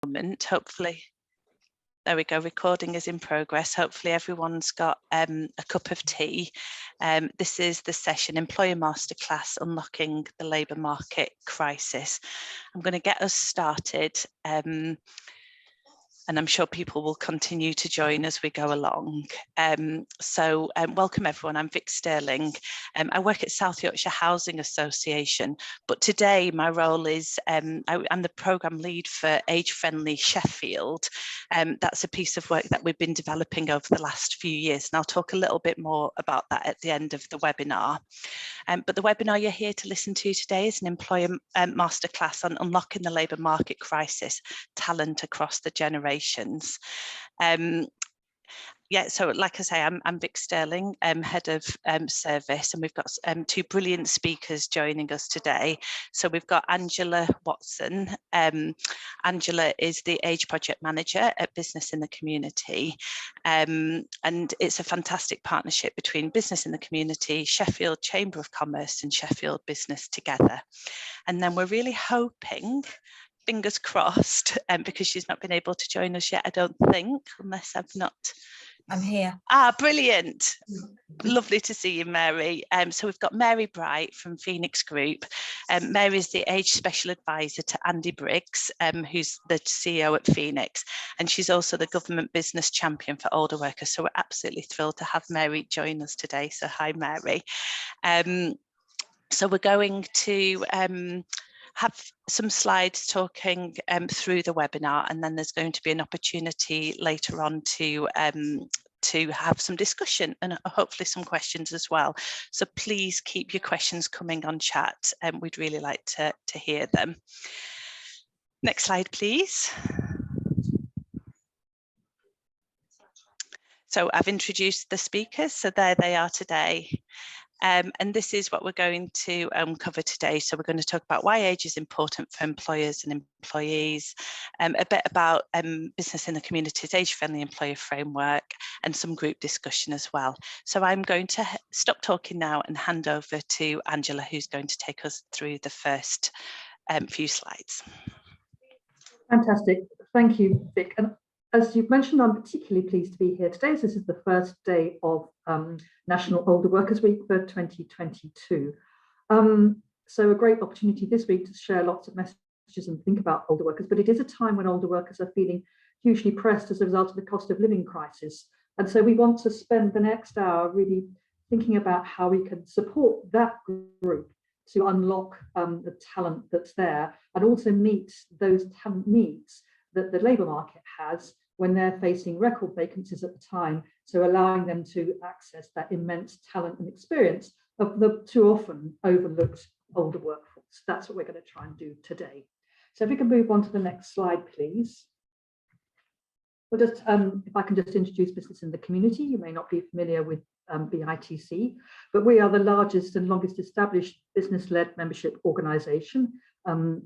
moment. Hopefully, there we go, recording is in progress. Hopefully everyone's got a cup of tea. This is the session, Employer Masterclass, Unlocking the Labour Market Crisis. I'm going to get us started. And I'm sure people will continue to join as we go along. Welcome everyone, I'm Vic Sterling. I work at South Yorkshire Housing Association, but today my role is, I'm the programme lead for Age Friendly Sheffield. That's a piece of work that we've been developing over the last few years, and I'll talk a little bit more about that at the end of the webinar. But the webinar you're here to listen to today is an Employer Masterclass on Unlocking the Labour Market Crisis, Talent Across the Generations. So like I say, I'm Vic Sterling, Head of Service, and we've got two brilliant speakers joining us today. So we've got Angela Watson. Angela is the Age Project Manager at Business in the Community. And it's a fantastic partnership between Business in the Community, Sheffield Chamber of Commerce and Sheffield Business together. And then we're really hoping, fingers crossed, because she's not been able to join us yet, I don't think, unless I've not. I'm here. Ah, brilliant. Lovely to see you, Mary. So we've got Mary Bright from Phoenix Group. Mary is the Age Special Advisor to Andy Briggs, who's the CEO at Phoenix, and she's also the Government Business Champion for Older Workers. So we're absolutely thrilled to have Mary join us today. So hi, Mary. So we're going to have some slides talking through the webinar, and then there's going to be an opportunity later on to have some discussion and hopefully some questions as well. So please keep your questions coming on chat, and we'd really like to hear them. Next slide, please. So I've introduced the speakers, so there they are today. And this is what we're going to cover today. So we're going to talk about why age is important for employers and employees, a bit about Business in the Community's age-friendly employer framework, and some group discussion as well. So I'm going to stop talking now and hand over to Angela, who's going to take us through the first few slides. Fantastic. Thank you, Vic. And as you've mentioned, I'm particularly pleased to be here today. This is the first day of National Older Workers Week for 2022. So a great opportunity this week to share lots of messages and think about older workers, but it is a time when older workers are feeling hugely pressed as a result of the cost of living crisis. And so we want to spend the next hour really thinking about how we can support that group to unlock the talent that's there, and also meet those talent needs that the labour market has when they're facing record vacancies at the time, so allowing them to access that immense talent and experience of the too often overlooked older workforce. That's what we're going to try and do today. So if we can move on to the next slide, please. We'll just, if I can just introduce Business in the Community. You may not be familiar with BITC, but we are the largest and longest established business-led membership organisation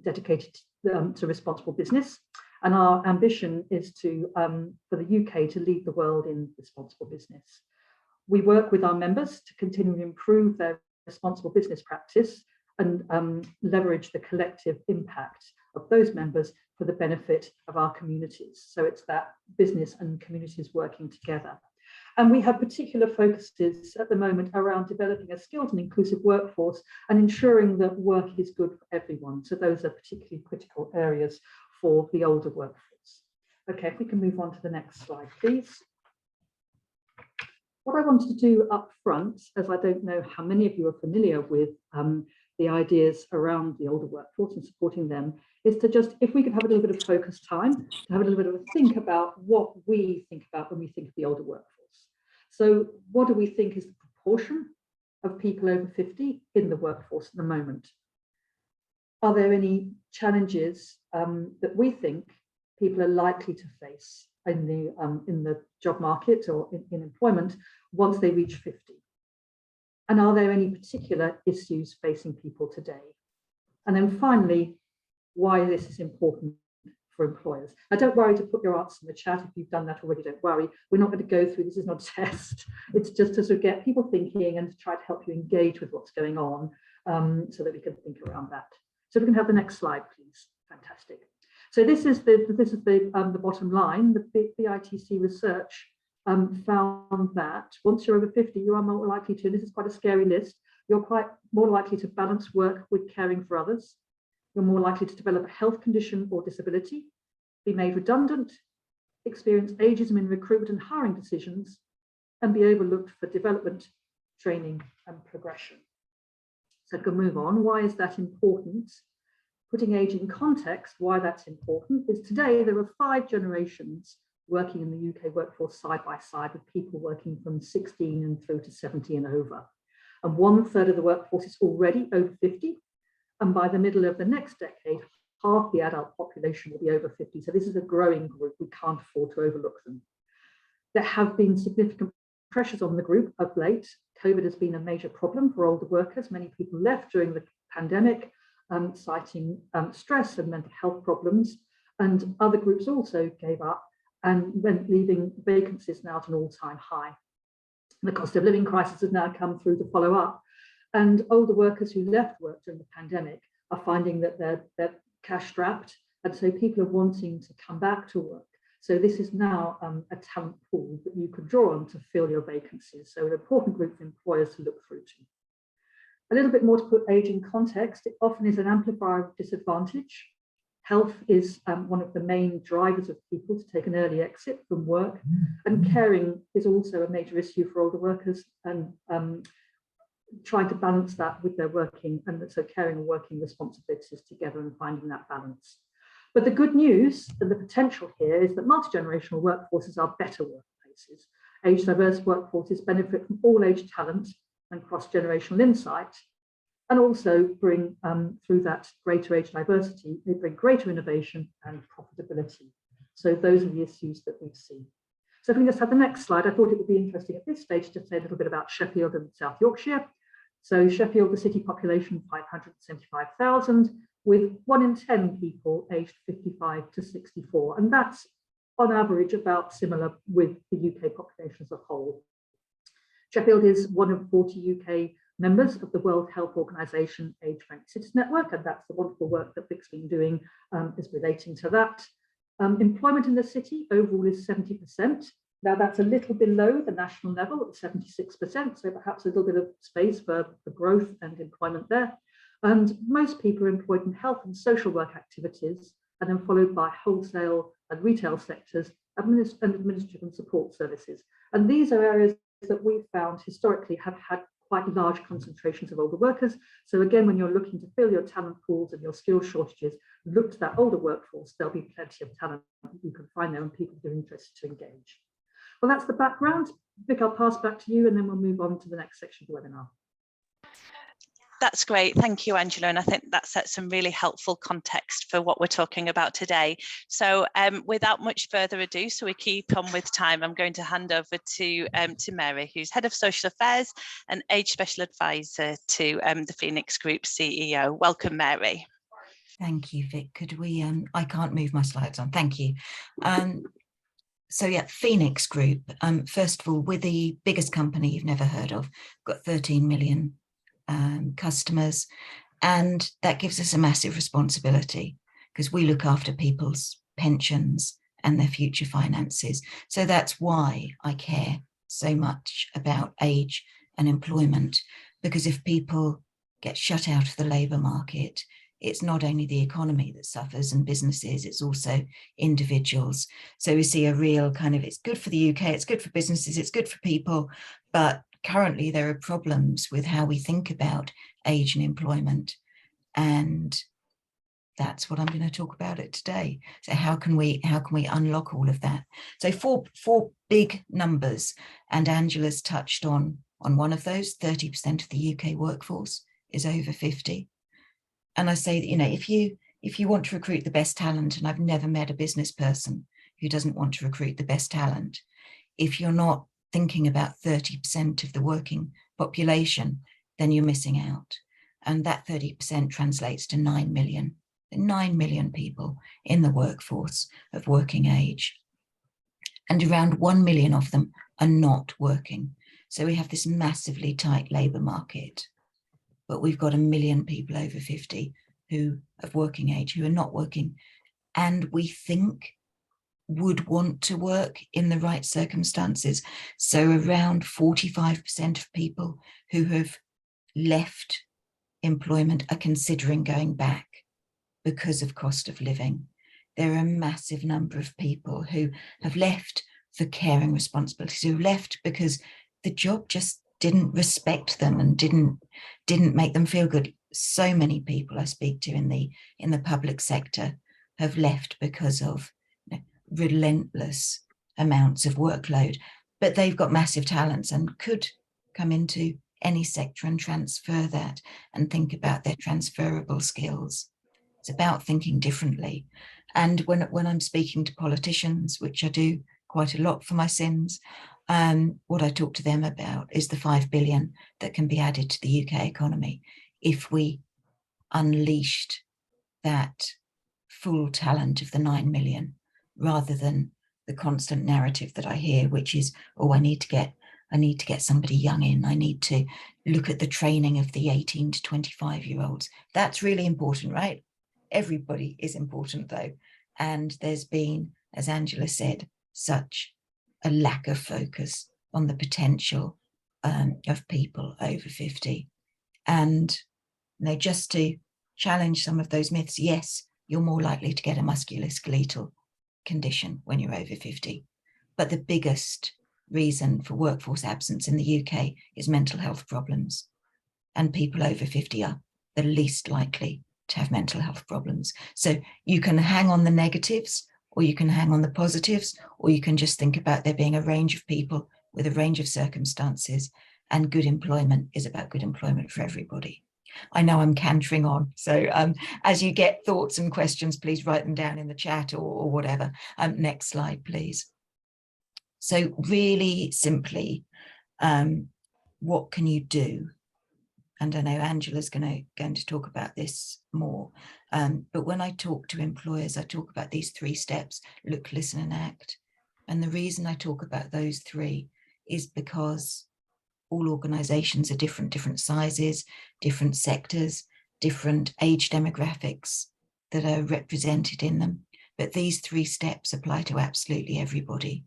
dedicated to responsible business. And our ambition is to, for the UK to lead the world in responsible business. We work with our members to continue to improve their responsible business practice and leverage the collective impact of those members for the benefit of our communities. So it's that business and communities working together. And we have particular focuses at the moment around developing a skilled and inclusive workforce and ensuring that work is good for everyone. So those are particularly critical areas for the older workforce. Okay, if we can move on to the next slide, please. What I wanted to do up front, as I don't know how many of you are familiar with the ideas around the older workforce and supporting them, is to just, if we could have a little bit of focus time, to have a little bit of a think about what we think about when we think of the older workforce. So what do we think is the proportion of people over 50 in the workforce at the moment? Are there any challenges that we think people are likely to face in the job market or in employment once they reach 50? And are there any particular issues facing people today? And then finally, why this is important for employers. Now, don't worry to put your answers in the chat. If you've done that already, don't worry. We're not going to go through, this is not a test. It's just to sort of get people thinking and to try to help you engage with what's going on so that we can think around that. So we can have the next slide, please. Fantastic. So this is the bottom line. The BITC research found that once you're over 50, you are more likely to, this is quite a scary list, you're quite more likely to balance work with caring for others. You're more likely to develop a health condition or disability, be made redundant, experience ageism in recruitment and hiring decisions, and be overlooked for development, training, and progression. So to move on, why is that important? Putting age in context, why that's important is today there are 5 generations working in the UK workforce side by side, with people working from 16 and through to 70 and over. And 1/3 of the workforce is already over 50. And by the middle of the next decade, half the adult population will be over 50. So this is a growing group. We can't afford to overlook them. There have been significant pressures on the group of late. COVID has been a major problem for older workers. Many people left during the pandemic, citing stress and mental health problems. And other groups also gave up and went, leaving vacancies now at an all-time high. The cost of living crisis has now come through to follow up. And older workers who left work during the pandemic are finding that they're cash strapped. And so people are wanting to come back to work. So this is now a talent pool that you can draw on to fill your vacancies. So an important group for employers to look through to. A little bit more to put age in context, it often is an amplifier of disadvantage. Health is one of the main drivers of people to take an early exit from work, and caring is also a major issue for older workers, and trying to balance that with their working, and so caring and working responsibilities together and finding that balance. But the good news and the potential here is that multi-generational workforces are better workplaces. Age diverse workforces benefit from all age talent and cross-generational insight, and also bring, through that greater age diversity, they bring greater innovation and profitability. So those are the issues that we see. So if we just have the next slide, I thought it would be interesting at this stage to say a little bit about Sheffield and South Yorkshire. So Sheffield, the city population, 575,000, with 1 in 10 people aged 55 to 64. And that's on average about similar with the UK population as a whole. Sheffield is one of 40 UK members of the World Health Organization Age Friendly Cities Network, and that's the wonderful work that Vic's been doing is relating to that. Employment in the city overall is 70%. Now that's a little below the national level at 76%, so perhaps a little bit of space for growth and employment there. And most people are employed in health and social work activities, and then followed by wholesale and retail sectors, and administrative and support services. And these are areas that we've found historically have had quite large concentrations of older workers. So again, when you're looking to fill your talent pools and your skill shortages, look to that older workforce. There'll be plenty of talent you can find there and people who are interested to engage. Well, that's the background. Vic, I'll pass back to you and then we'll move on to the next section of the webinar. That's great. Thank you, Angela. And I think that sets some really helpful context for what we're talking about today. So without much further ado, so we keep on with time, I'm going to hand over to Mary, who's Head of Social Affairs and Age Special Advisor to the Phoenix Group CEO. Welcome, Mary. Thank you, Vic. Could we, I can't move my slides on. Thank you. So yeah, Phoenix Group, first of all, we're the biggest company you've never heard of, got 13 million customers, and that gives us a massive responsibility because we look after people's pensions and their future finances. So that's why I care so much about age and employment, because if people get shut out of the labour market, it's not only the economy that suffers and businesses, it's also individuals. So we see a real kind of, it's good for the UK, it's good for businesses, it's good for people, but currently there are problems with how we think about age and employment. And that's what I'm going to talk about it today. So how can we unlock all of that? So four big numbers, and Angela's touched on one of those. 30% of the UK workforce is over 50. And I say that, you know, if you want to recruit the best talent, and I've never met a business person who doesn't want to recruit the best talent, if you're not thinking about 30% of the working population, then you're missing out. And that 30% translates to 9 million people in the workforce of working age. And around 1 million of them are not working. So we have this massively tight labour market, but we've got 1 million people over 50 who of working age who are not working. and we think would want to work in the right circumstances. So around 45% of people who have left employment are considering going back because of cost of living. There are a massive number of people who have left for caring responsibilities, who left because the job just didn't respect them and didn't make them feel good. So many people I speak to in the public sector have left because of relentless amounts of workload, but they've got massive talents and could come into any sector and transfer that and think about their transferable skills. It's about thinking differently. And when I'm speaking to politicians, which I do quite a lot for my sins, what I talk to them about is the 5 billion that can be added to the UK economy if we unleashed that full talent of the 9 million, rather than the constant narrative that I hear, which is, oh, I need to get somebody young in. I need to look at the training of the 18 to 25-year-olds. That's really important, right? Everybody is important though. And there's been, as Angela said, such a lack of focus on the potential of people over 50. And just to challenge some of those myths, yes, you're more likely to get a musculoskeletal condition when you're over 50. But the biggest reason for workforce absence in the UK is mental health problems. And people over 50 are the least likely to have mental health problems. So you can hang on the negatives, or you can hang on the positives, or you can just think about there being a range of people with a range of circumstances, and good employment is about good employment for everybody. I know I'm cantering on, so as you get thoughts and questions, please write them down in the chat or whatever. Next slide, please. So really simply, what can you do? And I know Angela's going to talk about this more, but when I talk to employers, I talk about these 3 steps: look, listen, and act. And the reason I talk about those 3 is because all organizations are different sizes, different sectors, different age demographics that are represented in them. But these 3 steps apply to absolutely everybody.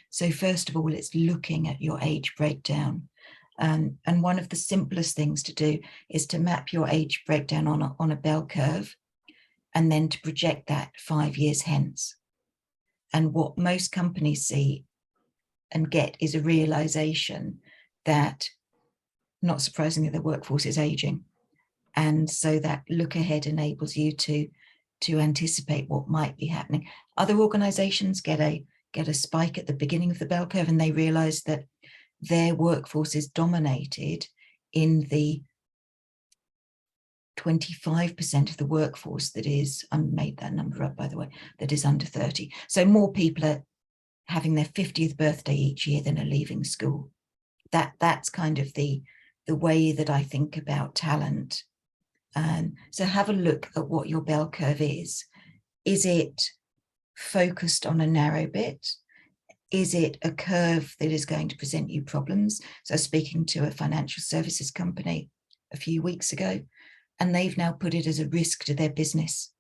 So first of all, it's looking at your age breakdown. And one of the simplest things to do is to map your age breakdown on a bell curve, and then to project that 5 years hence. And what most companies see and get is a realization that, not surprisingly, the workforce is aging. And so that look ahead enables you to anticipate what might be happening. Other organizations get a spike at the beginning of the bell curve, and they realize that their workforce is dominated in the 25% of the workforce that is, I made that number up by the way, that is under 30. So more people are having their 50th birthday each year than are leaving school. That's kind of the way that I think about talent. So have a look at what your bell curve is. Is it focused on a narrow bit? Is it a curve that is going to present you problems? So speaking to a financial services company a few weeks ago, and they've now put it as a risk to their business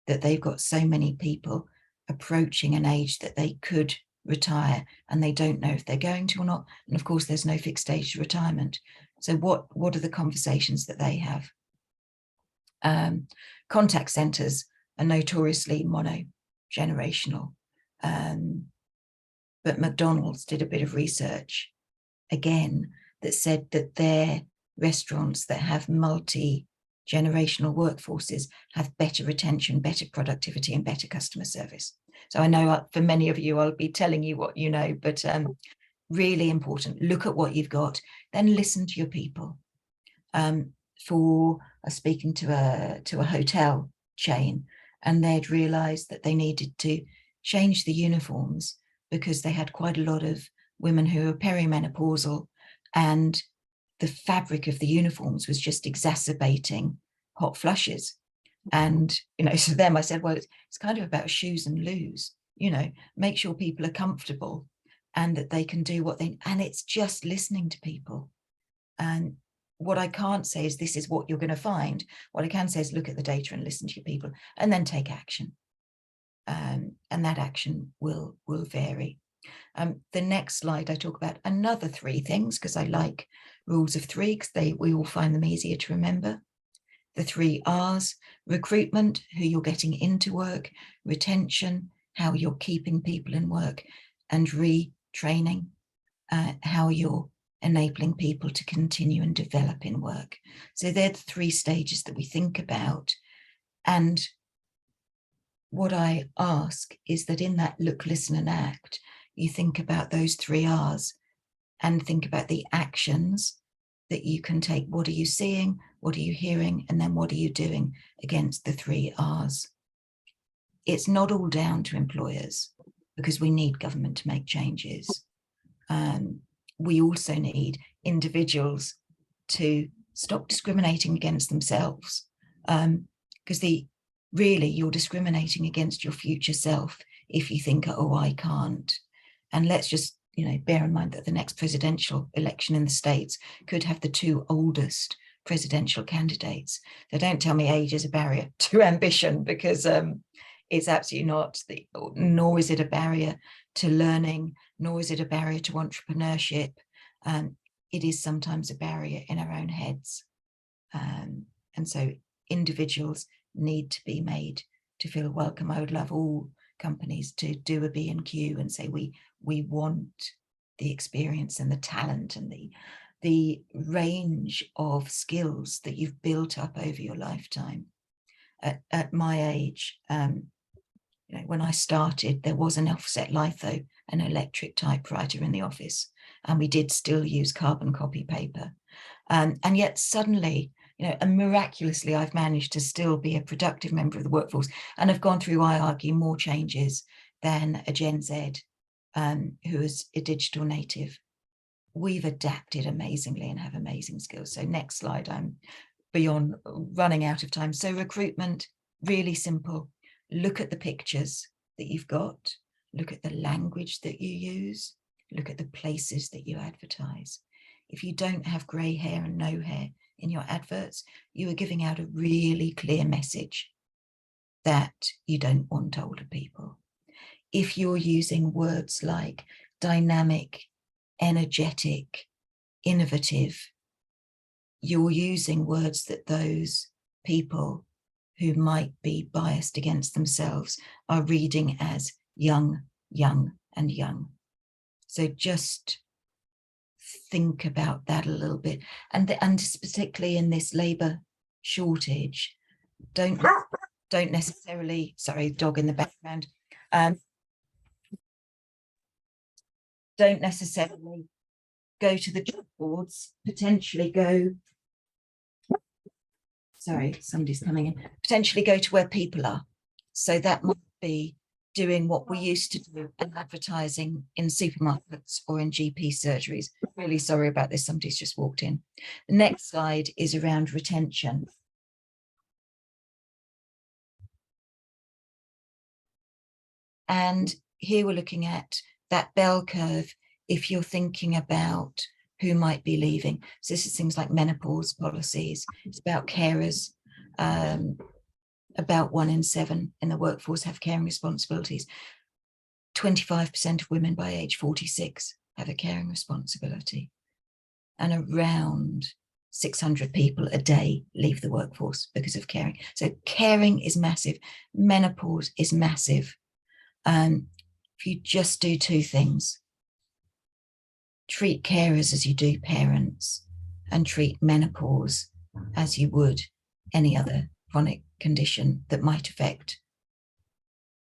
that they've got so many people approaching an age that they could retire, and they don't know if they're going to or not. And of course, there's no fixed age to retirement. So what are the conversations that they have? Contact centers are notoriously mono-generational. But McDonald's did a bit of research again that said that their restaurants that have multi-generational workforces have better retention, better productivity, and better customer service. So I know for many of you, I'll be telling you what you know, but really important. Look at what you've got, then listen to your people. For speaking to a hotel chain, and they'd realized that they needed to change the uniforms because they had quite a lot of women who were perimenopausal, and the fabric of the uniforms was just exacerbating hot flushes. And, so them, I said, well, it's kind of about shoes and loos, make sure people are comfortable and that they can do and it's just listening to people. And what I can't say is this is what you're going to find. What I can say is look at the data and listen to your people, and then take action. and that action will vary. The next slide, I talk about another 3 things, because I like rules of 3, because we all find them easier to remember. The 3 R's: recruitment, who you're getting into work; retention, how you're keeping people in work; and retraining, how you're enabling people to continue and develop in work. So they're the 3 stages that we think about. And what I ask is that in that look, listen and act, you think about those 3 R's and think about the actions that you can take. What are you seeing? What are you hearing? And then what are you doing against the 3 R's? It's not all down to employers, because we need government to make changes. We also need individuals to stop discriminating against themselves, because really you're discriminating against your future self if you think, oh, I can't. And let's just bear in mind that the next presidential election in the States could have the 2 oldest presidential candidates. So don't tell me age is a barrier to ambition, because it's absolutely not. Nor is it a barrier to learning, nor is it a barrier to entrepreneurship. It is sometimes a barrier in our own heads. And so individuals need to be made to feel welcome. I would love all companies to do a B&Q and say, we want the experience and the talent and the range of skills that you've built up over your lifetime. At my age, when I started, there was an offset litho, an electric typewriter in the office, and we did still use carbon copy paper. And yet suddenly, and miraculously, I've managed to still be a productive member of the workforce, and have gone through, I argue, more changes than a Gen Z who is a digital native. We've adapted amazingly and have amazing skills. So next slide, I'm beyond running out of time. So recruitment, really simple. Look at the pictures that you've got, look at the language that you use, look at the places that you advertise. If you don't have grey hair and no hair in your adverts, you are giving out a really clear message that you don't want older people. If you're using words like dynamic, energetic, innovative, you're using words that those people who might be biased against themselves are reading as young, young, and young. So just think about that a little bit. And particularly in this labour shortage, don't necessarily, sorry, dog in the background, don't necessarily go to the job boards, potentially go, sorry, somebody's coming in, potentially go to where people are. So that might be doing what we used to do and advertising in supermarkets or in GP surgeries. Really sorry about this, somebody's just walked in. The next slide is around retention. And here we're looking at that bell curve if you're thinking about who might be leaving. So this is things like menopause policies. It's about carers. About 1 in 7 in the workforce have caring responsibilities. 25% of women by age 46 have a caring responsibility. And around 600 people a day leave the workforce because of caring. So caring is massive. Menopause is massive. If you just do 2 things, treat carers as you do parents, and treat menopause as you would any other chronic condition that might affect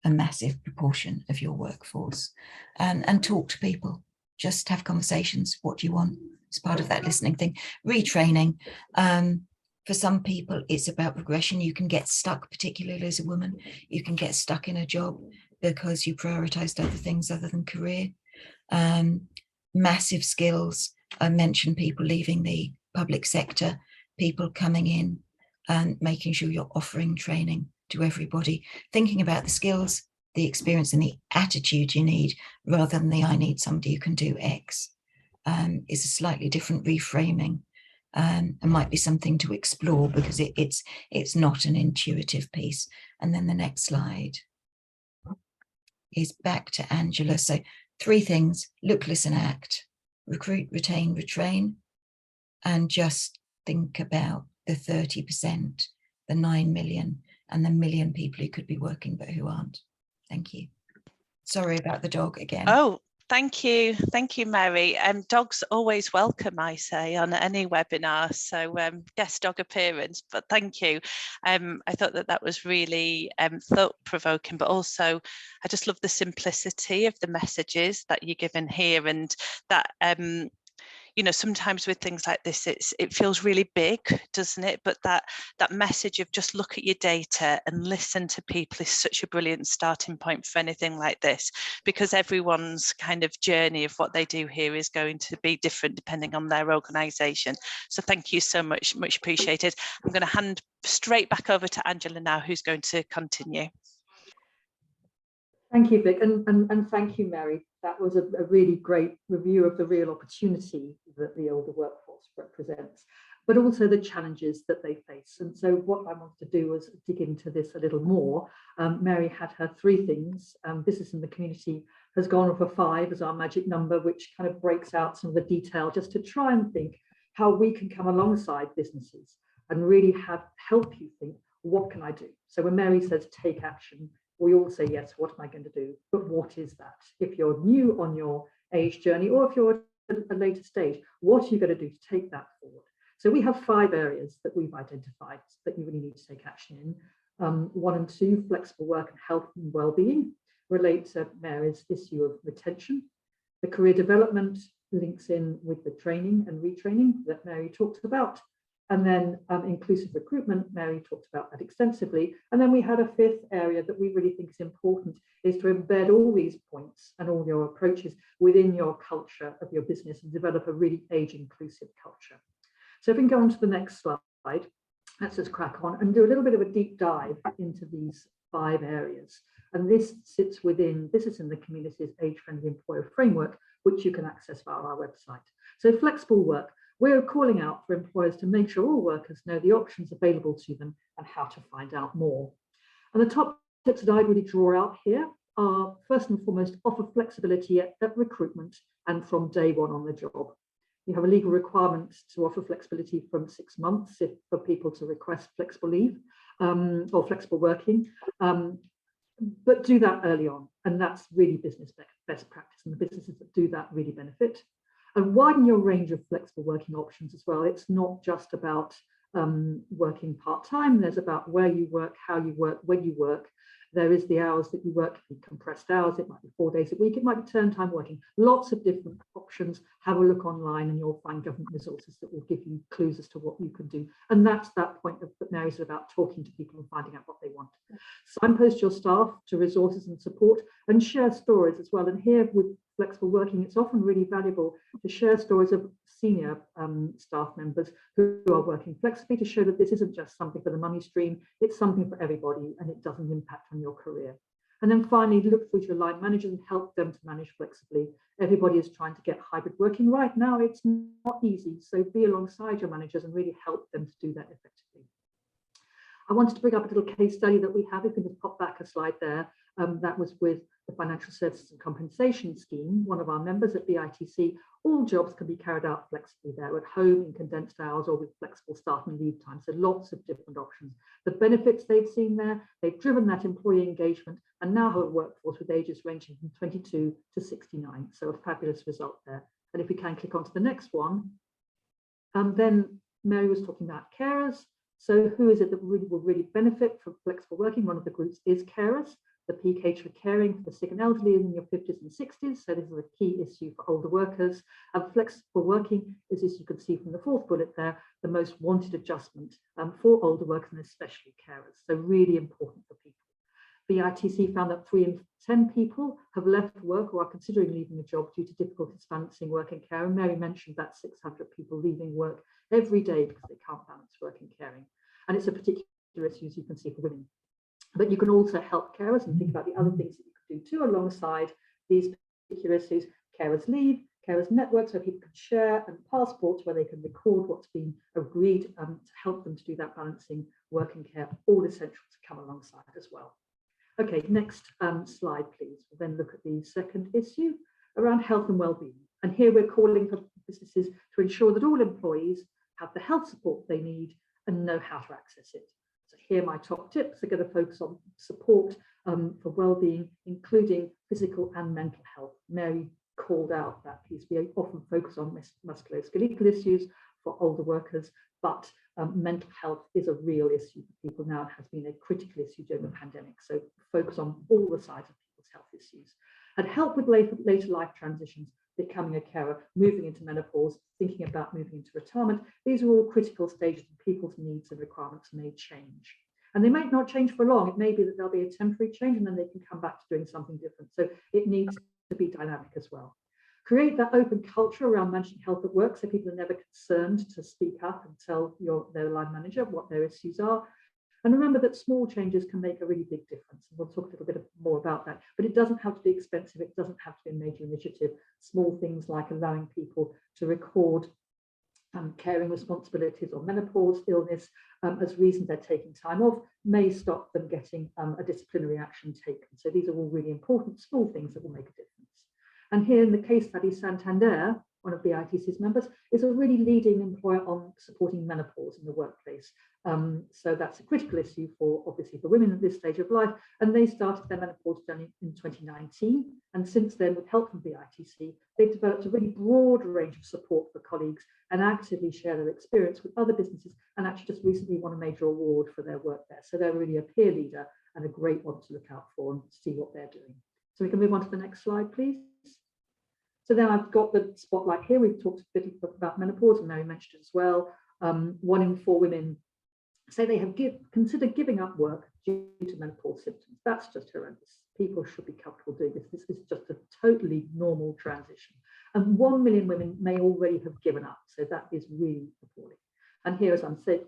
a massive proportion of your workforce, and talk to people, just have conversations. What do you want? It's part of that listening thing. Retraining, for some people it's about progression. You can get stuck, particularly as a woman, you can get stuck in a job because you prioritized other things other than career. Massive skills, I mentioned people leaving the public sector, people coming in and making sure you're offering training to everybody, thinking about the skills, the experience and the attitude you need, rather than the I need somebody who can do X. Is a slightly different reframing, and might be something to explore, because it's not an intuitive piece. And then the next slide. is back to Angela. So 3 things: look, listen, act, recruit, retain, retrain, and just think about the 30%, the 9 million, and the million people who could be working but who aren't. Thank you. Sorry about the dog again. Oh, thank you, Mary. Dogs always welcome, I say, on any webinar. So guest dog appearance, but thank you. I thought that was really thought-provoking, but also I just love the simplicity of the messages that you're given here, and that you know, sometimes with things like this, it feels really big, doesn't it? But that message of just look at your data and listen to people is such a brilliant starting point for anything like this, because everyone's kind of journey of what they do here is going to be different depending on their organisation. So thank you so much, much appreciated. I'm going to hand straight back over to Angela now, who's going to continue. Thank you, Vic, and thank you, Mary. That was a really great review of the real opportunity that the older workforce represents, but also the challenges that they face. And so what I wanted to do was dig into this a little more. Mary had her 3 things. Business in the community has gone for 5 as our magic number, which kind of breaks out some of the detail just to try and think how we can come alongside businesses and really help you think, what can I do? So when Mary says take action, we all say, yes, what am I going to do? But what is that? If you're new on your age journey, or if you're at a later stage, what are you going to do to take that forward? So we have 5 areas that we've identified that you really need to take action in. 1 and 2, flexible work and health and well-being, relate to Mary's issue of retention. The career development links in with the training and retraining that Mary talked about. And then inclusive recruitment, Mary talked about that extensively. And then we had a 5th area that we really think is important, is to embed all these points and all your approaches within your culture of your business and develop a really age-inclusive culture. So if we can go on to the next slide, let's just crack on and do a little bit of a deep dive into these 5 areas. And this sits within Business in the Community's Age-Friendly Employer Framework, which you can access via our website. So flexible work. We're calling out for employers to make sure all workers know the options available to them and how to find out more. And the top tips that I really draw out here are, first and foremost, offer flexibility at recruitment and from day 1 on the job. You have a legal requirement to offer flexibility from 6 months for people to request flexible leave or flexible working, but do that early on. And that's really business best practice, and the businesses that do that really benefit. And widen your range of flexible working options as well. It's not just about working part-time. There's about where you work, how you work, when you work. There is the hours that you work, compressed hours. It might be 4 days a week. It might be turn time working. Lots of different options. Have a look online and you'll find government resources that will give you clues as to what you can do. And that's that point that Mary's about talking to people and finding out what they want. Signpost your staff to resources and support, and share stories as well. And here with flexible working, it's often really valuable to share stories of senior staff members who are working flexibly, to show that this isn't just something for the money stream, it's something for everybody and it doesn't impact on your career. And then finally, look through to your line managers and help them to manage flexibly. Everybody is trying to get hybrid working right now. It's not easy. So be alongside your managers and really help them to do that effectively. I wanted to bring up a little case study that we have. If we can just pop back a slide there. That was with the Financial Services and Compensation Scheme, one of our members at BITC. All jobs can be carried out flexibly there, at home, in condensed hours, or with flexible start and leave time. So lots of different options. The benefits they've seen there, they've driven that employee engagement and now have a workforce with ages ranging from 22 to 69. So a fabulous result there. And if we can click on to the next one, then Mary was talking about carers. So who is it that will really benefit from flexible working? One of the groups is carers. The PKH for caring for the sick and elderly is in your 50s and 60s. So this is a key issue for older workers. And flexible working is, as you can see from the 4th bullet there, the most wanted adjustment for older workers and especially carers. So really important for people. The ITC found that 3 in 10 people have left work or are considering leaving a job due to difficulties balancing work and care. And Mary mentioned that 600 people leaving work every day because they can't balance work and caring. And it's a particular issue, as you can see, for women. But you can also help carers and think about the other things that you can do too alongside these particular issues. Carers leave, carers networks where people can share, and passports where they can record what's been agreed to help them to do that balancing work and care, all essential to come alongside as well. Okay, next slide, please. We'll then look at the second issue around health and well-being. And here we're calling for businesses to ensure that all employees have the health support they need and know how to access it. So here my top tips are going to focus on support for well-being, including physical and mental health. Mary called out that piece. We often focus on musculoskeletal issues for older workers, but mental health is a real issue for people now. It has been a critical issue during the pandemic. So focus on all the sides of people's health issues and help with later life transitions, becoming a carer, moving into menopause, thinking about moving into retirement. These are all critical stages and people's needs and requirements may change. And they might not change for long. It may be that there'll be a temporary change and then they can come back to doing something different. So it needs to be dynamic as well. Create that open culture around managing health at work so people are never concerned to speak up and tell their line manager what their issues are. And remember that small changes can make a really big difference. And we'll talk a little bit more about that, but it doesn't have to be expensive. It doesn't have to be a major initiative. Small things like allowing people to record caring responsibilities or menopause, illness as reasons they're taking time off may stop them getting a disciplinary action taken. So these are all really important small things that will make a difference. And here in the case study, Santander, one of BITC's members, is a really leading employer on supporting menopause in the workplace. So that's a critical issue for, obviously, for women at this stage of life. And they started their menopause journey in 2019. And since then, with help from BITC, they've developed a really broad range of support for colleagues and actively share their experience with other businesses, and actually just recently won a major award for their work there. So they're really a peer leader and a great one to look out for and see what they're doing. So we can move on to the next slide, please. So then I've got the spotlight here. We've talked a bit about menopause, and Mary mentioned it as well. 1 in 4 women say they have considered giving up work due to menopause symptoms. That's just horrendous. People should be comfortable doing this. This is just a totally normal transition. And 1 million women may already have given up. So that is really appalling. And here, as I said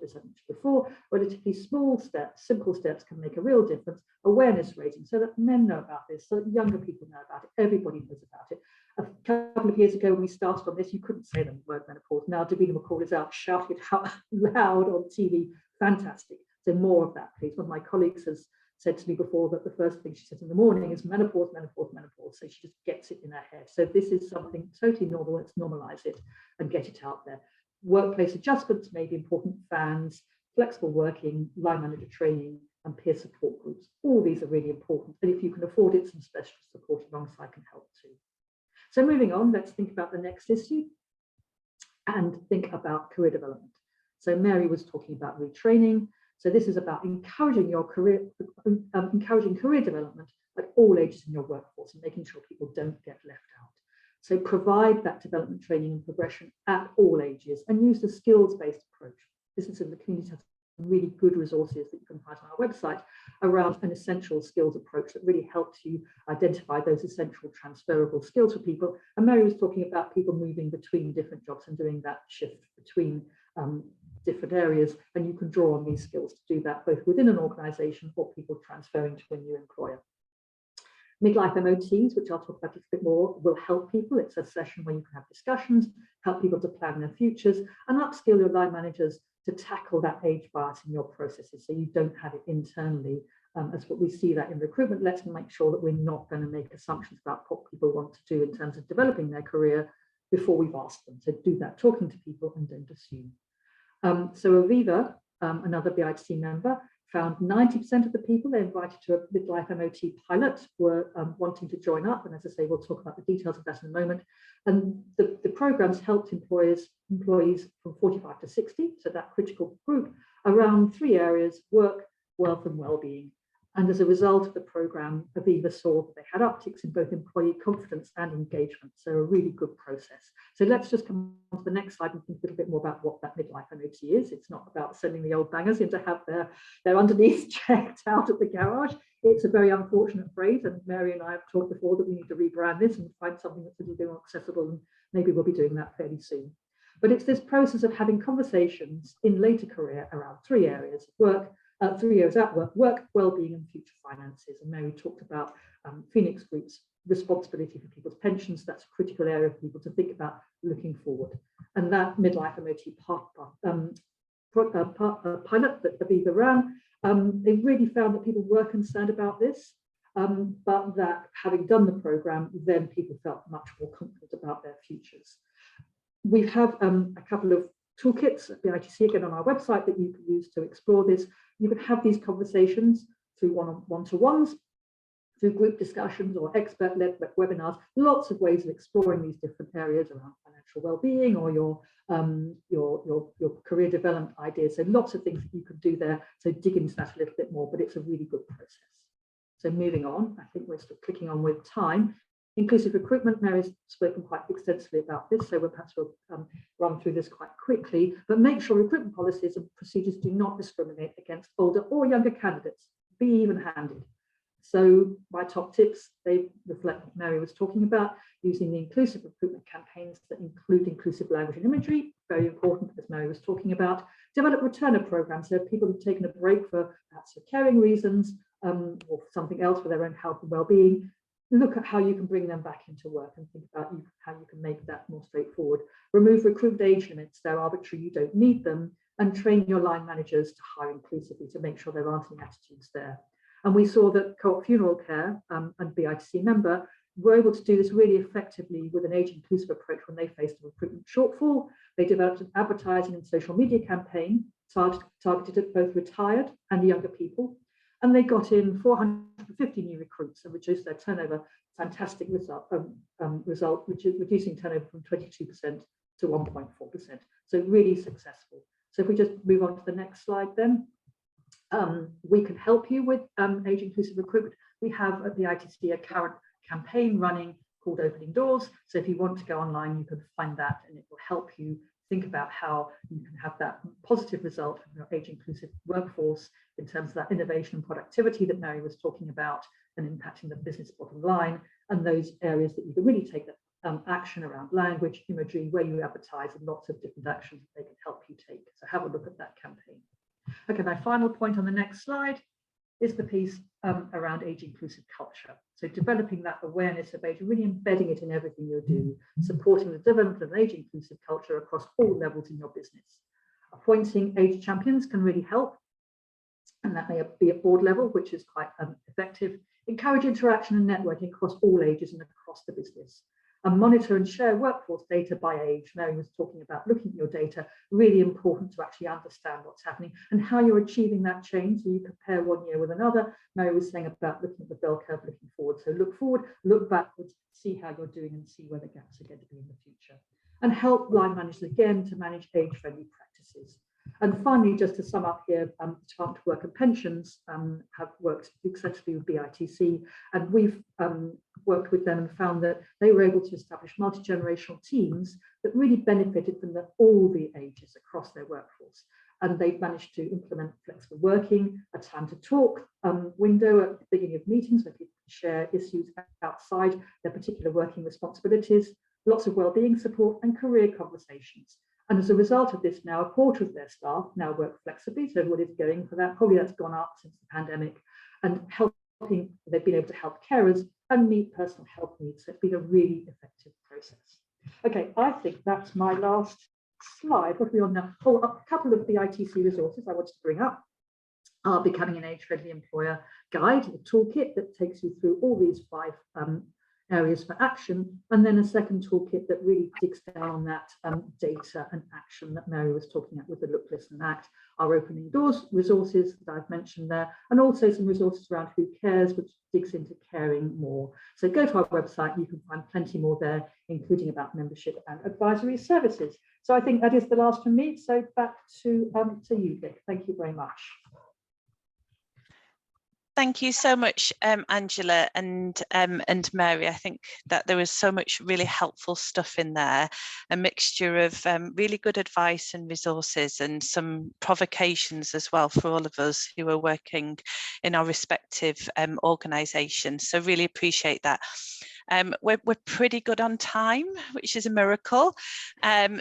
before, relatively small steps, simple steps can make a real difference. Awareness raising so that men know about this, so that younger people know about it, everybody knows about it. A couple of years ago when we started on this, you couldn't say the word menopause. Now Davina McCall is out shouting it out loud on TV. Fantastic. So more of that, please. One of my colleagues has said to me before that the first thing she says in the morning is menopause, menopause, menopause. So she just gets it in her head. So this is something totally normal. Let's normalize it and get it out there. Workplace adjustments may be important, fans, flexible working, line manager training, and peer support groups. All these are really important. And if you can afford it, some specialist support alongside can help too. So moving on, let's think about the next issue and think about career development. So Mary was talking about retraining. So this is about encouraging career development at all ages in your workforce and making sure people don't get left out. So provide that development training and progression at all ages and use the skills-based approach. Business in the community has really good resources that you can find on our website around an essential skills approach that really helps you identify those essential transferable skills for people. And Mary was talking about people moving between different jobs and doing that shift between different areas, and you can draw on these skills to do that both within an organization or people transferring to a new employer. Midlife MOTs, which I'll talk about a bit more, will help people. It's a session where you can have discussions, help people to plan their futures, and upskill your line managers to tackle that age bias in your processes so you don't have it internally. As what we see that in recruitment, let's make sure that we're not going to make assumptions about what people want to do in terms of developing their career before we've asked them. So do that, talking to people, and don't assume. So Aviva, another BITC member, found 90% of the people they invited to a midlife MOT pilot were wanting to join up. And as I say, we'll talk about the details of that in a moment. And the programs helped employees from 45 to 60, so that critical group, around 3 areas: work, wealth, and well-being. And as a result of the program, Aviva saw that they had upticks in both employee confidence and engagement. So a really good process. So let's just come on to the next slide and think a little bit more about what that midlife MOT is. It's not about sending the old bangers in to have their underneath checked out at the garage. It's a very unfortunate phrase. And Mary and I have talked before that we need to rebrand this and find something that's a little bit more accessible. And maybe we'll be doing that fairly soon. But it's this process of having conversations in later career around 3 areas: work, 3 areas at work, well-being, and future finances. And Mary talked about Phoenix Group's responsibility for people's pensions. That's a critical area for people to think about looking forward. And that midlife MOT pilot that Aviva ran They really found that people were concerned about this, but that having done the programme, then people felt much more confident about their futures. We have a couple of toolkits at the ITC, again on our website, that you can use to explore this. You can have these conversations through one-to-ones, through group discussions or expert-led webinars, lots of ways of exploring these different areas around financial well-being or your career development ideas. So lots of things that you can do there. So dig into that a little bit more, but it's a really good process. So moving on, I think we're still clicking on with time. Inclusive recruitment, Mary's spoken quite extensively about this, so perhaps we'll run through this quite quickly, but make sure recruitment policies and procedures do not discriminate against older or younger candidates. Be even-handed. So my top tips, they reflect what Mary was talking about, using the inclusive recruitment campaigns that include inclusive language and imagery, very important, as Mary was talking about. Develop returner programs, so if people have taken a break for perhaps for caring reasons or something else for their own health and well-being, look at how you can bring them back into work and think about how you can make that more straightforward. Remove recruitment age limits, they're arbitrary, you don't need them, and train your line managers to hire inclusively to make sure there aren't any attitudes there. And we saw that Co-op Funeral Care and BITC member were able to do this really effectively with an age-inclusive approach when they faced a recruitment shortfall. They developed an advertising and social media campaign targeted at both retired and younger people. And they got in 450 new recruits and reduced their turnover. Fantastic result, which is reducing turnover from 22% to 1.4%. So really successful. So if we just move on to the next slide then. We can help you with age inclusive recruitment. We have at the ITC a current campaign running called Opening Doors. So if you want to go online, you can find that and it will help you think about how you can have that positive result from your age inclusive workforce in terms of that innovation and productivity that Mary was talking about and impacting the business bottom line, and those areas that you can really take that action around language, imagery, where you advertise, and lots of different actions that they can help you take. So have a look at that campaign. Okay, my final point on the next slide is the piece around age inclusive culture. So developing that awareness of age, really embedding it in everything you do, supporting the development of an age inclusive culture across all levels in your business. Appointing age champions can really help, and that may be at board level, which is quite effective. Encourage interaction and networking across all ages and across the business. And monitor and share workforce data by age. Mary was talking about looking at your data, really important to actually understand what's happening and how you're achieving that change. So you compare one year with another. Mary was saying about looking at the bell curve, looking forward. So look forward, look backwards, see how you're doing and see where the gaps are going to be in the future. And help line managers again to manage age-friendly practices. And finally, just to sum up here, Department of Work and Pensions have worked extensively with BITC, and we've worked with them and found that they were able to establish multi-generational teams that really benefited from all the ages across their workforce. And they've managed to implement flexible working, a time to talk window at the beginning of meetings where people can share issues outside their particular working responsibilities, lots of wellbeing support and career conversations. And as a result of this, now a quarter of their staff now work flexibly, so everybody's going for that. Probably that's gone up since the pandemic, and helping, they've been able to help carers and meet personal health needs. So it's been a really effective process. Okay, I think that's my last slide. What are we on now? Oh, a couple of the ITC resources I wanted to bring up are Becoming an Age-Friendly Employer Guide, a toolkit that takes you through all these 5 areas for action, and then a second toolkit that really digs down on that data and action that Mary was talking about with the Look, Listen, Act, our Opening Doors resources that I've mentioned there, and also some resources around Who Cares, which digs into caring more. So go to our website, you can find plenty more there, including about membership and advisory services. So I think that is the last from me. So back to you, Vic. Thank you very much. Thank you so much, Angela and Mary. I think that there was so much really helpful stuff in there, a mixture of really good advice and resources and some provocations as well for all of us who are working in our respective organisations. So really appreciate that. We're pretty good on time, which is a miracle.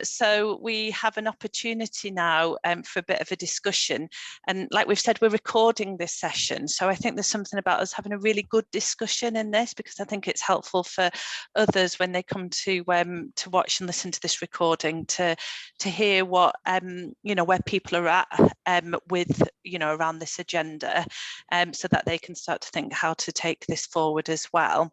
So we have an opportunity now for a bit of a discussion. And like we've said, we're recording this session. So I think there's something about us having a really good discussion in this, because I think it's helpful for others when they come to watch and listen to this recording to hear what, where people are at with, around this agenda, so that they can start to think how to take this forward as well.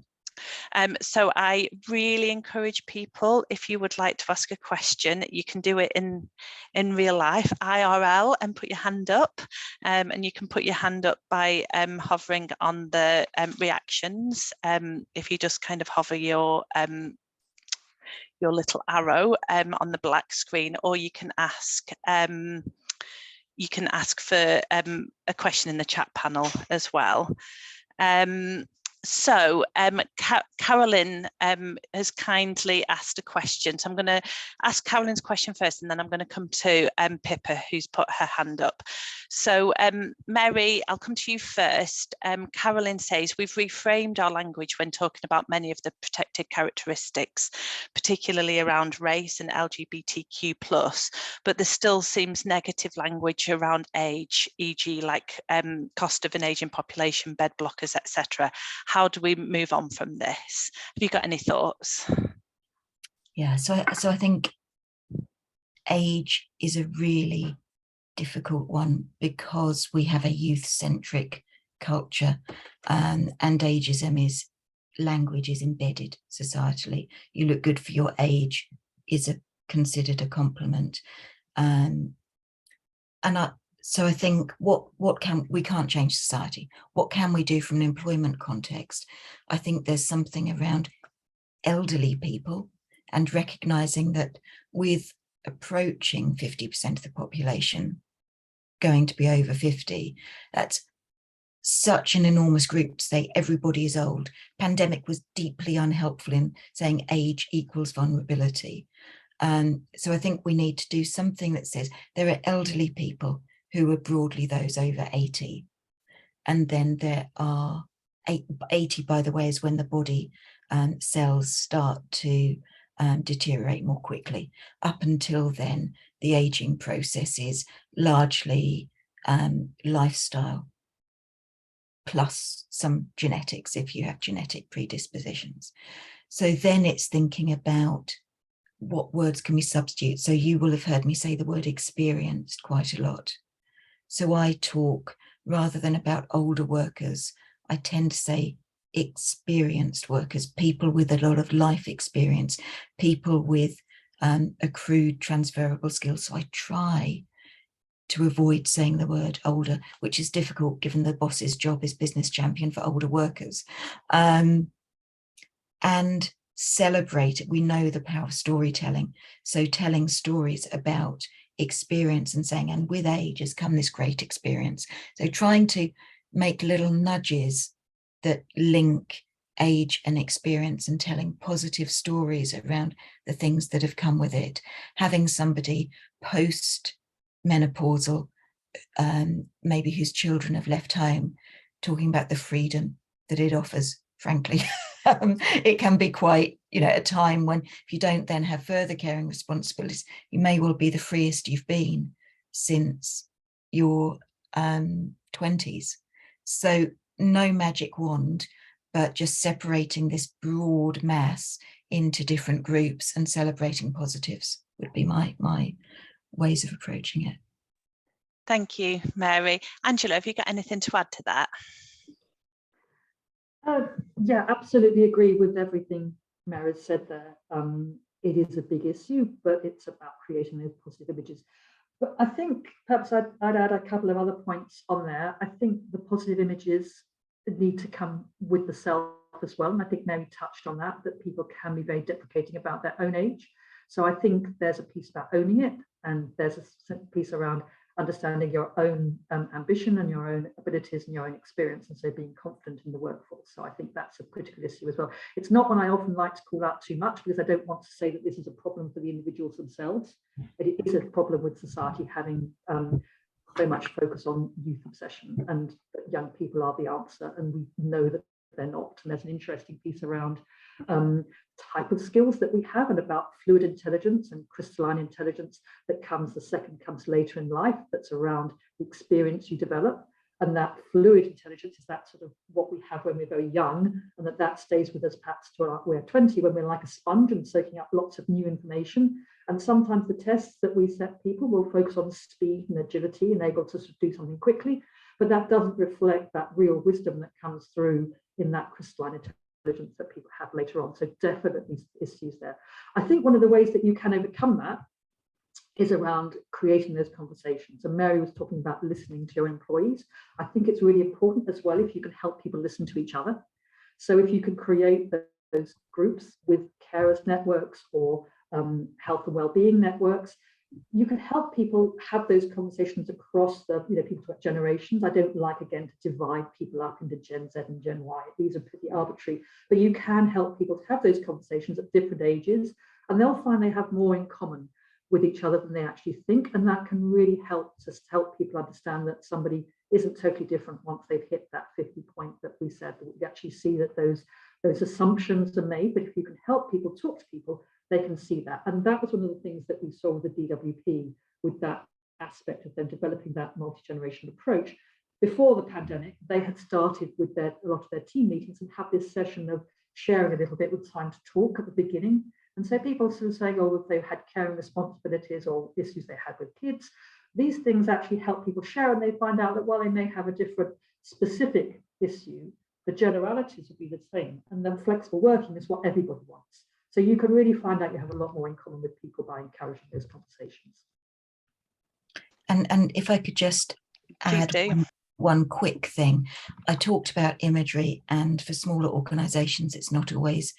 So I really encourage people, if you would like to ask a question, you can do it in real life, IRL, and put your hand up. And you can put your hand up by hovering on the reactions. If you just kind of hover your little arrow on the black screen, or you can ask for a question in the chat panel as well. So Carolyn has kindly asked a question. So I'm going to ask Carolyn's question first, and then I'm going to come to Pippa, who's put her hand up. So Mary, I'll come to you first. Carolyn says, we've reframed our language when talking about many of the protected characteristics, particularly around race and LGBTQ+, but there still seems negative language around age, e.g. like cost of an ageing population, bed blockers, etc. How do we move on from this? Have you got any thoughts? Yeah, so I think age is a really difficult one, because we have a youth-centric culture, and ageism is language is embedded societally. You look good for your age is considered a compliment, so I think we can't change society. What can we do from an employment context? I think there's something around elderly people, and recognizing that with approaching 50% of the population going to be over 50, that's such an enormous group to say everybody is old. Pandemic was deeply unhelpful in saying age equals vulnerability. So I think we need to do something that says there are elderly people who are broadly those over 80. And then there are 80, by the way, is when the body cells start to deteriorate more quickly. Up until then, the aging process is largely lifestyle plus some genetics, if you have genetic predispositions. So then it's thinking about what words can we substitute. So you will have heard me say the word experienced quite a lot. So I talk, rather than about older workers, I tend to say experienced workers, people with a lot of life experience, people with accrued transferable skills. So I try to avoid saying the word older, which is difficult given the boss's job is business champion for older workers. And celebrate it. We know the power of storytelling. So telling stories about experience and saying, and with age has come this great experience. So trying to make little nudges that link age and experience, and telling positive stories around the things that have come with it. Having somebody post-menopausal, maybe whose children have left home, talking about the freedom that it offers, frankly. It can be quite, a time when if you don't then have further caring responsibilities, you may well be the freest you've been since your 20s. So no magic wand, but just separating this broad mass into different groups and celebrating positives would be my ways of approaching it. Thank you, Mary. Angela, have you got anything to add to that? Yeah, absolutely agree with everything Mary said there. It is a big issue, but it's about creating those positive images. But I think perhaps I'd add a couple of other points on there. I think the positive images need to come with the self as well. And I think Mary touched on that people can be very deprecating about their own age. So I think there's a piece about owning it, and there's a piece around understanding your own ambition and your own abilities and your own experience, and so being confident in the workforce. So I think that's a critical issue as well. It's not one I often like to call out too much, because I don't want to say that this is a problem for the individuals themselves, but it is a problem with society having so much focus on youth obsession, and that young people are the answer, and we know that they're not. And there's an interesting piece around type of skills that we have, and about fluid intelligence and crystalline intelligence that comes, the second comes later in life, that's around the experience you develop. And that fluid intelligence is that sort of what we have when we're very young, and that stays with us perhaps till we're 20, when we're like a sponge and soaking up lots of new information. And sometimes the tests that we set people will focus on speed and agility and able to sort of do something quickly, but that doesn't reflect that real wisdom that comes through in that crystalline intelligence that people have later on. So definitely issues there. I think one of the ways that you can overcome that is around creating those conversations. And Mary was talking about listening to your employees. I think it's really important as well if you can help people listen to each other. So if you can create those groups with carers networks or health and wellbeing networks, you can help people have those conversations across the, people to generations. I don't like, again, to divide people up into Gen Z and Gen Y. These are pretty arbitrary, but you can help people to have those conversations at different ages, and they'll find they have more in common with each other than they actually think. And that can really help people understand that somebody isn't totally different once they've hit that 50 point that we said, that we actually see that those assumptions are made. But if you can help people talk to people, they can see that. And that was one of the things that we saw with the DWP, with that aspect of them developing that multi-generational approach. Before the pandemic, they had started with a lot of their team meetings and have this session of sharing a little bit with time to talk at the beginning. And so people sort of saying, oh, if they had caring responsibilities or issues they had with kids, these things actually help people share, and they find out that while they may have a different specific issue, the generalities will be the same. And then flexible working is what everybody wants. So you can really find out you have a lot more in common with people by encouraging those conversations. And if I could just add one quick thing. I talked about imagery, and for smaller organisations, it's not always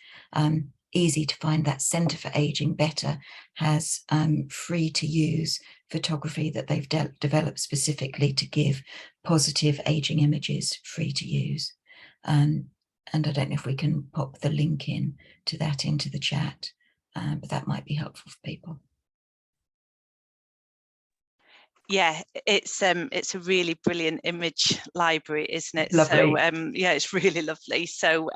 easy to find. That Centre for Ageing Better has free to use photography that they've developed specifically to give positive ageing images, free to use. And I don't know if we can pop the link in to that into the chat, but that might be helpful for people. Yeah, it's a really brilliant image library, isn't it? Lovely. So yeah, it's really lovely. So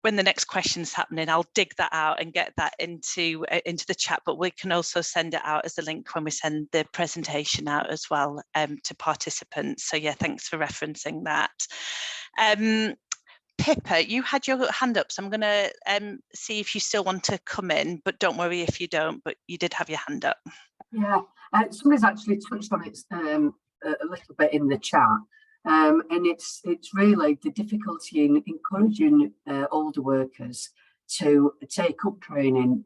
when the next question's happening, I'll dig that out and get that into the chat, but we can also send it out as a link when we send the presentation out as well to participants. So yeah, thanks for referencing that. Pippa, you had your hand up, so I'm going to see if you still want to come in, but don't worry if you don't, but you did have your hand up. Yeah, somebody's actually touched on it a little bit in the chat, and it's really the difficulty in encouraging older workers to take up training.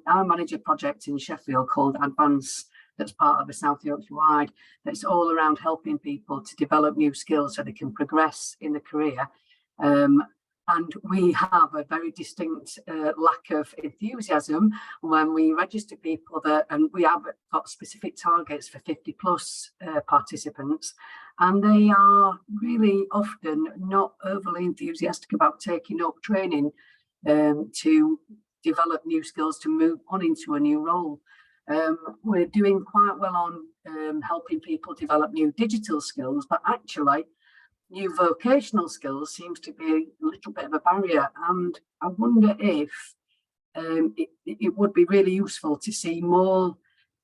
I manage a project in Sheffield called Advance, that's part of a South Yorkshire wide, that's all around helping people to develop new skills so they can progress in the career. And we have a very distinct lack of enthusiasm when we register people and we have got specific targets for 50 plus participants, and they are really often not overly enthusiastic about taking up training to develop new skills to move on into a new role. We're doing quite well on helping people develop new digital skills, but actually new vocational skills seems to be a little bit of a barrier. And I wonder if it would be really useful to see more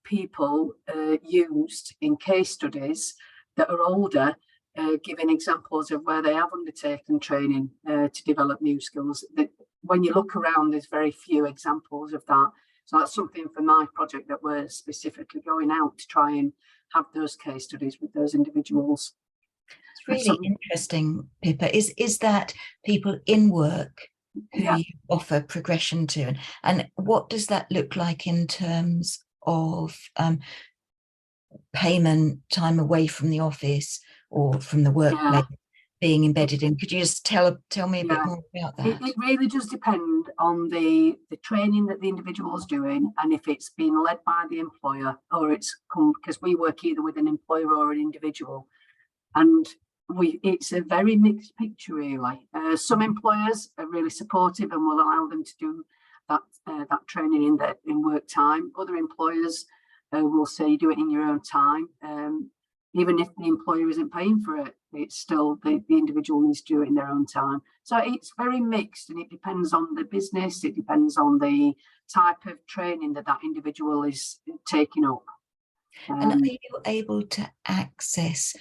people used in case studies that are older, giving examples of where they have undertaken training to develop new skills. When you look around, there's very few examples of that. So that's something for my project that we're specifically going out to try and have those case studies with those individuals. It's really interesting, Pippa. Is that people in work who you offer progression to, and what does that look like in terms of payment, time away from the office or from the workplace being embedded in? Could you just tell me a bit more about that? It really does depend on the training that the individual is doing, and if it's been led by the employer or it's come, because we work either with an employer or an individual, and it's a very mixed picture really. Some employers are really supportive and will allow them to do that training in work time. Other employers will say do it in your own time. even if the employer isn't paying for it, it's still the individual needs to do it in their own time. So it's very mixed, and it depends on the business, it depends on the type of training that individual is taking up. And are you able to access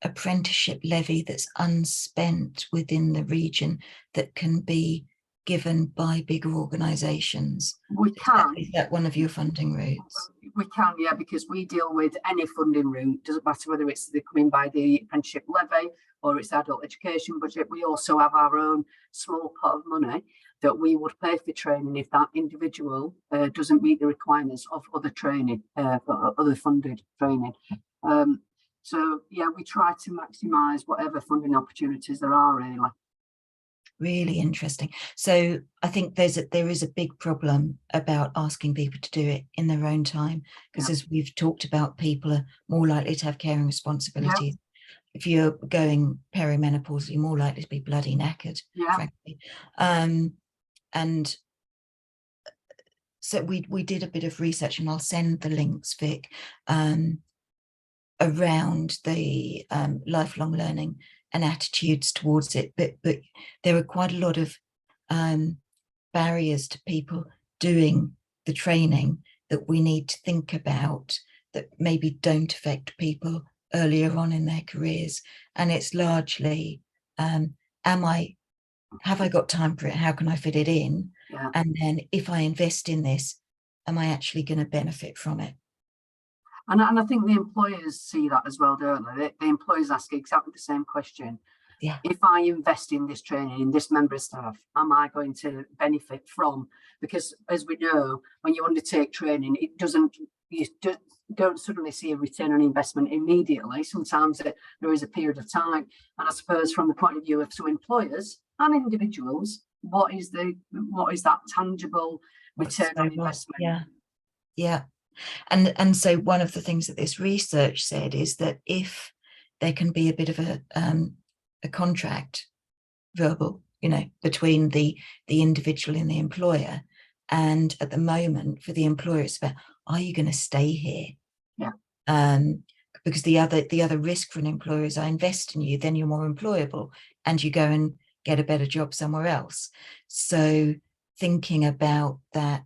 apprenticeship levy that's unspent within the region that can be given by bigger organisations? We can. Is that one of your funding routes? We can, yeah, because we deal with any funding route. Doesn't matter whether it's coming by the apprenticeship levy or it's adult education budget. We also have our own small pot of money that we would pay for training if that individual doesn't meet the requirements of other training, other funded training. So yeah, we try to maximise whatever funding opportunities there are, really. Really interesting. So I think there is a big problem about asking people to do it in their own time, because as we've talked about, people are more likely to have caring responsibilities. If you're going perimenopause, you're more likely to be bloody knackered, frankly. And so we did a bit of research, and I'll send the links, Vic, around the lifelong learning and attitudes towards it, but there are quite a lot of barriers to people doing the training that we need to think about, that maybe don't affect people earlier on in their careers. And it's largely, have I got time for it? How can I fit it in? And then if I invest in this, am I actually going to benefit from it? And I think the employers see that as well, don't they? The employers ask exactly the same question. Yeah. If I invest in this training, in this member of staff, am I going to benefit from? Because as we know, when you undertake training, you don't suddenly see a return on investment immediately. Sometimes there is a period of time. And I suppose from the point of view of some employers and individuals, what is that tangible return on investment? Yeah. And so one of the things that this research said is that if there can be a bit of a contract, verbal, between the individual and the employer, and at the moment for the employer it's about, are you going to stay here? Because the other risk for an employer is, I invest in you, then you're more employable and you go and get a better job somewhere else. So thinking about that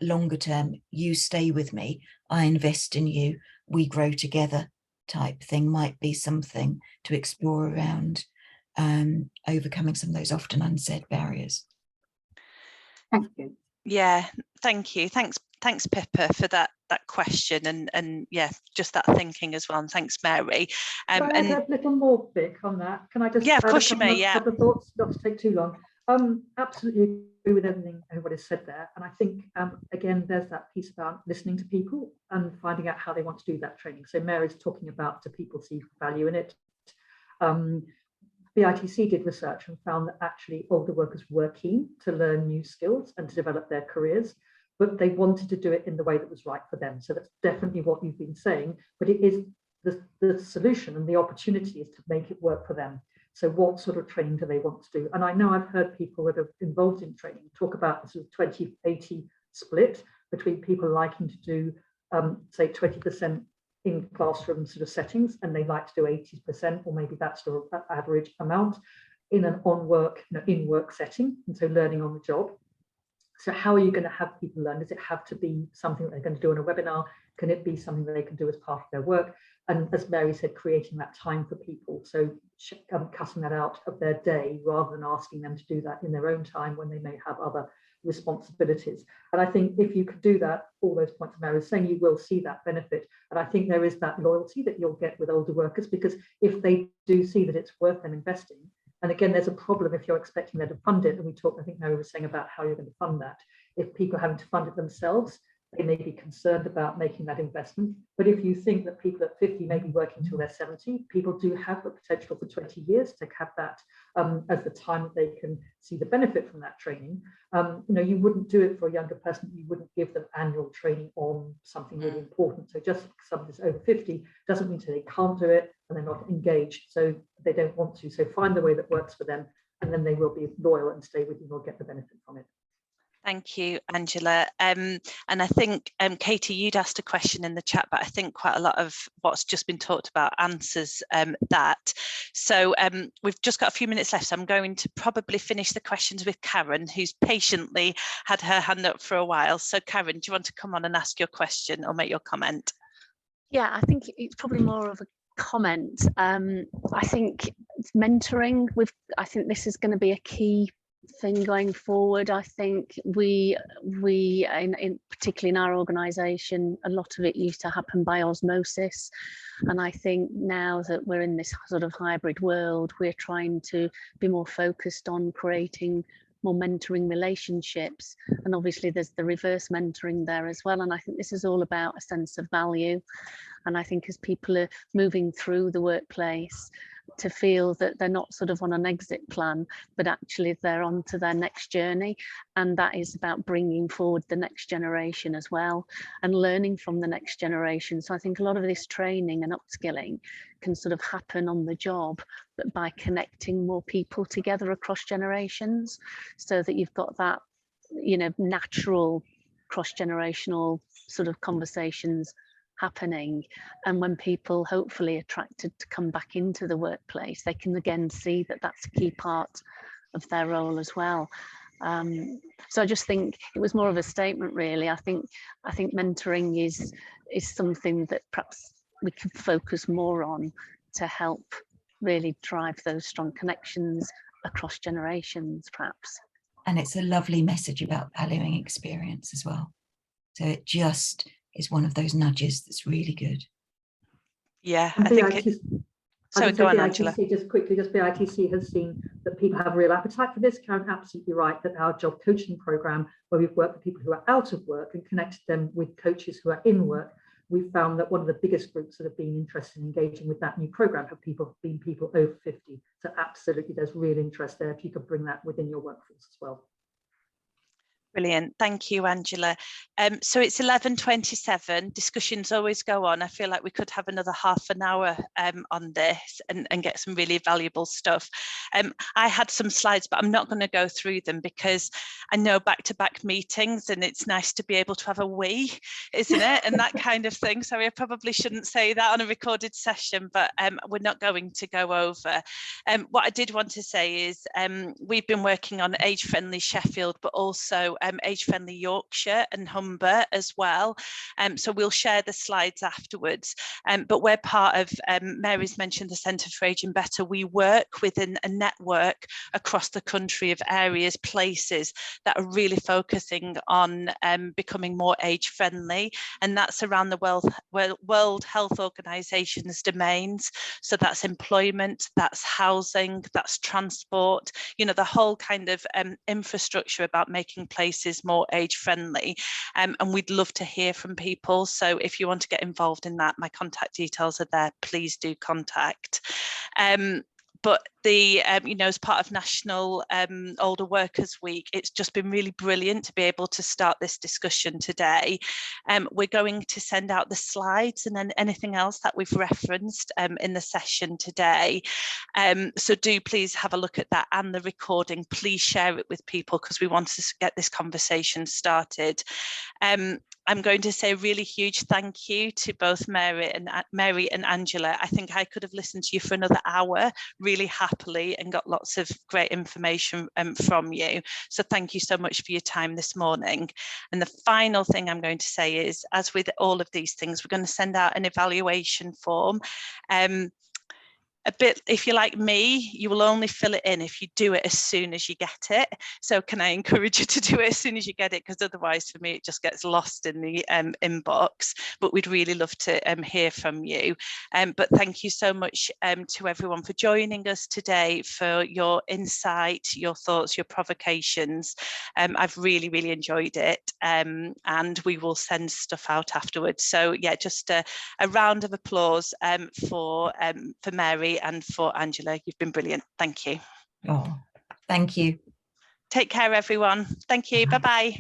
longer term, you stay with me, I invest in you, we grow together type thing might be something to explore around overcoming some of those often unsaid barriers. Thank you. Yeah, thank you. Thanks Pippa, for that question, and yeah, just that thinking as well. And thanks, Mary. Can I add a little more, Vic, on that? Can I just of course you may. Couple of thoughts, not to take too long. Absolutely agree with everything everybody said there, and I think again there's that piece about listening to people and finding out how they want to do that training. So Mary's talking about, do people see value in it? BITC did research and found that actually older workers were keen to learn new skills and to develop their careers, but they wanted to do it in the way that was right for them. So that's definitely what you've been saying, but it is the solution, and the opportunity is to make it work for them. So what sort of training do they want to do? And I know I've heard people that are involved in training talk about the sort of 20-80 split between people liking to do, say, 20% in classroom sort of settings, and they like to do 80%, or maybe that's the average amount in an in-work setting, and so learning on the job. So how are you going to have people learn? Does it have to be something that they're going to do on a webinar? Can it be something that they can do as part of their work? And as Mary said, creating that time for people. So cutting that out of their day rather than asking them to do that in their own time when they may have other responsibilities. And I think if you could do that, all those points Mary was saying, you will see that benefit. And I think there is that loyalty that you'll get with older workers, because if they do see that it's worth them investing, and again, there's a problem if you're expecting them to fund it. And we talked, I think Mary was saying about how you're going to fund that. If people are having to fund it themselves, they may be concerned about making that investment. But if you think that people at 50 may be working till they're 70, people do have the potential for 20 years to have that as the time that they can see the benefit from that training. You wouldn't do it for a younger person. You wouldn't give them annual training on something really important. So just somebody's over 50 doesn't mean they can't do it and they're not engaged. So they don't want to. So find the way that works for them, and then they will be loyal and stay with you and will get the benefit from it. Thank you, Angela. And I think, Katie, you'd asked a question in the chat, but I think quite a lot of what's just been talked about answers that. So we've just got a few minutes left, so I'm going to probably finish the questions with Karen, who's patiently had her hand up for a while. So Karen, do you want to come on and ask your question or make your comment? Yeah, I think it's probably more of a comment. I think mentoring, I think this is going to be a key thing going forward. I think we particularly in our organisation, a lot of it used to happen by osmosis, and I think now that we're in this sort of hybrid world, we're trying to be more focused on creating more mentoring relationships, and obviously there's the reverse mentoring there as well. And I think this is all about a sense of value, and I think as people are moving through the workplace, to feel that they're not sort of on an exit plan, but actually they're on to their next journey, and that is about bringing forward the next generation as well and learning from the next generation. So I think a lot of this training and upskilling can sort of happen on the job, but by connecting more people together across generations, so that you've got that, you know, natural cross-generational sort of conversations happening. And when people hopefully attracted to come back into the workplace, they can again see that that's a key part of their role as well. So I just think it was more of a statement, really. I think mentoring is something that perhaps we could focus more on to help really drive those strong connections across generations, perhaps. And it's a lovely message about valuing experience as well. So it just is one of those nudges that's really good. Yeah, I think it... So go on, Angela. Just quickly, BITC has seen that people have a real appetite for this. Karen, absolutely right, that our job coaching program, where we've worked with people who are out of work and connected them with coaches who are in work, we found that one of the biggest groups that have been interested in engaging with that new program have been people over 50. So absolutely, there's real interest there if you could bring that within your workforce as well. Brilliant. Thank you, Angela. So it's 11:27. Discussions always go on. I feel like we could have another half an hour on this and get some really valuable stuff. I had some slides, but I'm not going to go through them because I know back-to-back meetings, and it's nice to be able to have a wee, isn't it? And that kind of thing. So I probably shouldn't say that on a recorded session, but we're not going to go over. What I did want to say is we've been working on age-friendly Sheffield, but also age-friendly Yorkshire and Humber as well. So we'll share the slides afterwards. But we're part of, Mary's mentioned the Centre for Ageing Better. We work within a network across the country of areas, places that are really focusing on becoming more age-friendly. And that's around the World Health Organization's domains. So that's employment, that's housing, that's transport, you know, the whole kind of infrastructure about making places more age friendly, and we'd love to hear from people. So if you want to get involved in that, my contact details are there. Please do contact. But the, you know, as part of National Older Workers Week, it's just been really brilliant to be able to start this discussion today. We're going to send out the slides and then anything else that we've referenced in the session today. So do please have a look at that and the recording. Please share it with people because we want to get this conversation started. I'm going to say a really huge thank you to both Mary and Angela. I think I could have listened to you for another hour really happily and got lots of great information from you. So thank you so much for your time this morning. And the final thing I'm going to say is, as with all of these things, we're going to send out an evaluation form. A bit, if you're like me, you will only fill it in if you do it as soon as you get it. So can I encourage you to do it as soon as you get it? Because otherwise for me, it just gets lost in the inbox. But we'd really love to hear from you. But thank you so much to everyone for joining us today, for your insight, your thoughts, your provocations. I've really, really enjoyed it. And we will send stuff out afterwards. So yeah, just a round of applause for Mary and for Angela. You've been brilliant. Thank you. Oh, thank you. Take care, everyone. Thank you. Bye-bye.